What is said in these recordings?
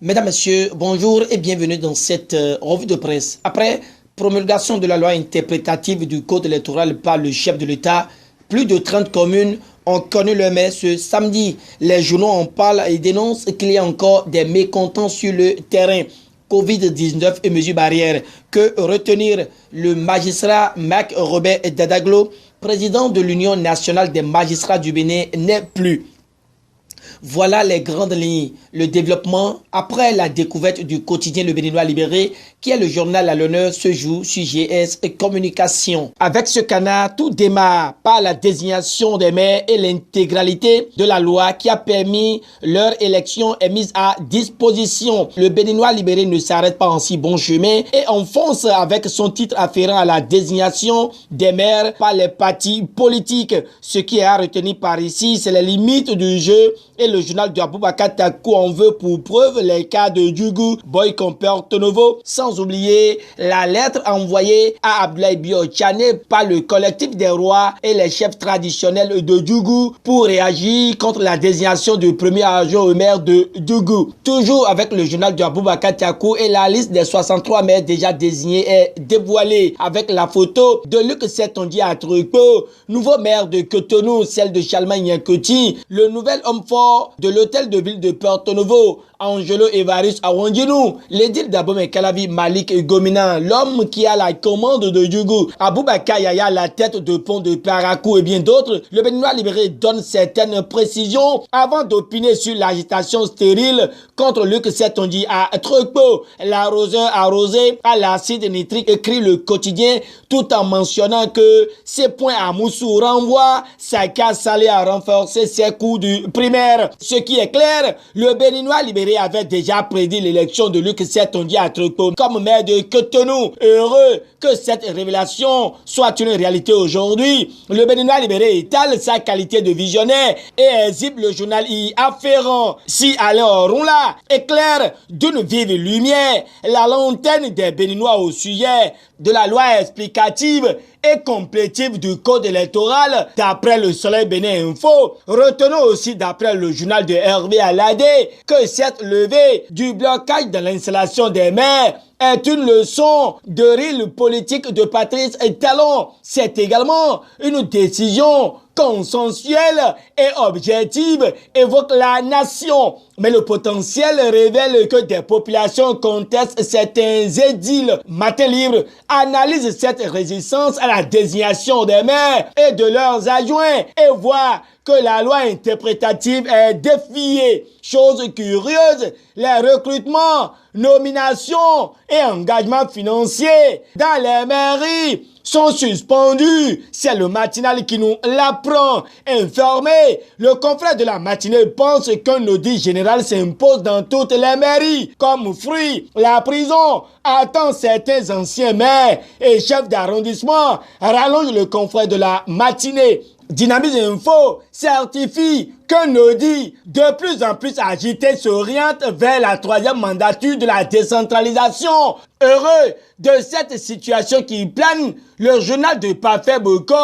Mesdames, Messieurs, bonjour et bienvenue dans cette revue de presse. Après promulgation de la loi interprétative du code électoral par le chef de l'État, plus de 30 communes ont connu le mai ce samedi. Les journaux en parlent et dénoncent qu'il y a encore des mécontents sur le terrain. Covid-19 et mesures barrières. Que retenir? Le magistrat Mac Robert Dadaglo, président de l'Union nationale des magistrats du Bénin, n'est plus. Voilà les grandes lignes. Le développement, après la découverte du quotidien Le Béninois Libéré, qui est le journal à l'honneur, se joue sur GS Communication. Avec ce canard, tout démarre par la désignation des maires et l'intégralité de la loi qui a permis leur élection est mise à disposition. Le Béninois Libéré ne s'arrête pas en si bon chemin et enfonce avec son titre afférent à la désignation des maires par les partis politiques. Ce qui est à retenir par ici, c'est les limites du jeu et le journal de Aboubakar Takou en veut pour preuve les cas de Djougou, Boy Porto Novo, sans oublier la lettre envoyée à Abdoulaye Bio-Tchané par le collectif des rois et les chefs traditionnels de Djougou pour réagir contre la désignation du premier adjoint au maire de Djougou. Toujours avec le journal de Aboubakar Takou et la liste des 63 maires déjà désignés est dévoilée avec la photo de Luc Setondié à Trucpo, nouveau maire de Cotonou, celle de Chalma-Nyankoti, le nouvel homme fort de l'hôtel de ville de Porto Novo, Angelo Evariste Awandjinou, l'édile d'Abomey Calavi Malik Gomina, l'homme qui a la commande de Djougou, Aboubakar Yaya, la tête de pont de Parakou et bien d'autres. Le Béninois Libéré donne certaines précisions avant d'opiner sur l'agitation stérile contre Luc Setondié à Trucpo. L'arroseur arrosé à l'acide nitrique, écrit le quotidien, tout en mentionnant que ces points à Moussou renvoient Saka Salé à renforcer ses coups du primaire. Ce qui est clair, le Béninois Libéré avait déjà prédit l'élection de Luc Setondié à Trucpo comme maire de Cotonou. Heureux que cette révélation soit une réalité aujourd'hui. Le Béninois Libéré étale sa qualité de visionnaire et exhibe le journal y afférent. Si Alain Orunla éclaire d'une vive lumière la lanterne des Béninois au sujet de la loi explicative et complétive du code électoral d'après le Soleil Bénin Info. Retenons aussi d'après le journal de Hervé Aladé que cette levée du blocage de l'installation des maires est une leçon de rire politique de Patrice Talon. C'est également une décision consensuelle et objective, évoque la nation. Mais le potentiel révèle que des populations contestent certains édiles. Matin Libre analyse cette résistance à la désignation des maires et de leurs adjoints et voit que la loi interprétative est défiée. Chose curieuse, les recrutements, nominations et engagements financiers dans les mairies sont suspendus. C'est le matinal qui nous l'apprend. Informé, le confrère de la matinée pense qu'un audit général s'impose dans toutes les mairies. Comme fruit, la prison attend certains anciens maires et chefs d'arrondissement, rallonge le confrère de la matinée. Dynamisme Info certifie qu'un audit de plus en plus agité s'oriente vers la troisième mandature de la décentralisation. Heureux de cette situation qui plane, le journal de Parfait Boko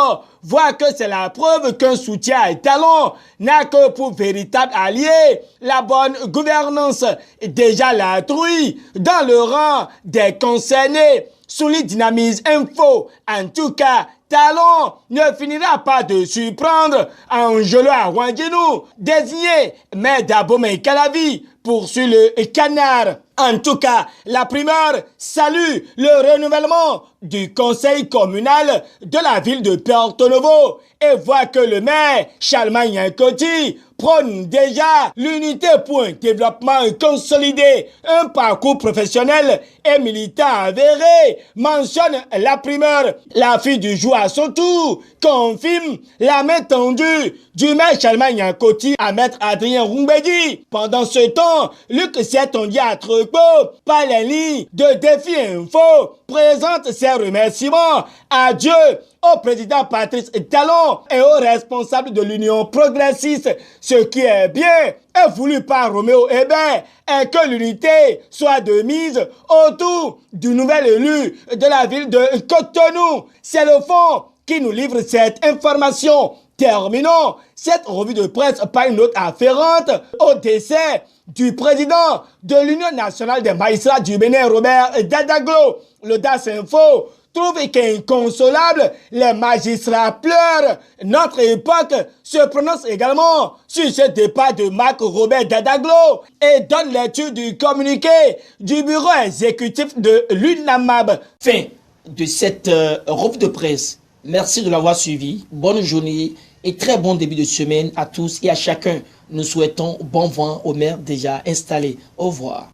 voit que c'est la preuve qu'un soutien à talent n'a que pour véritable allié la bonne gouvernance. Déjà la truie dans le rang des concernés. Sous les Dynamisme Info, en tout cas, Talon ne finira pas de surprendre Angelo Awandjinou, désigné maire d'Abomey Calavi, poursuit le canard. En tout cas, la primeur salue le renouvellement du conseil communal de la ville de Porto Novo et voit que le maire Chalma-Nyankoti prône déjà l'unité pour un développement consolidé, un parcours professionnel et militant avéré, mentionne la primeur. La fille du jour à son tour confirme la main tendue du maire Chalma-Nyankoti à maître Adrien Roumbedi. Pendant ce temps, Luc Setondié à Trucpo, par les lignes de Défi Info, présente ses remerciements à Dieu, au président Patrice Talon et aux responsables de l'Union progressiste. Ce qui est bien est voulu par Roméo Hébert est que l'unité soit de mise autour du nouvel élu de la ville de Cotonou. C'est le fond qui nous livre cette information. Terminons cette revue de presse par une note afférente au décès du président de l'Union nationale des magistrats du Bénin, Robert Dadaglo. Le DAS Info trouve qu'inconsolable, les magistrats pleurent. Notre époque se prononce également sur ce départ de Marc Robert Dadaglo et donne lecture du communiqué du bureau exécutif de l'UNAMAB. Fin de cette revue de presse. Merci de l'avoir suivi. Bonne journée et très bon début de semaine à tous et à chacun. Nous souhaitons bon vent aux maires déjà installés. Au revoir.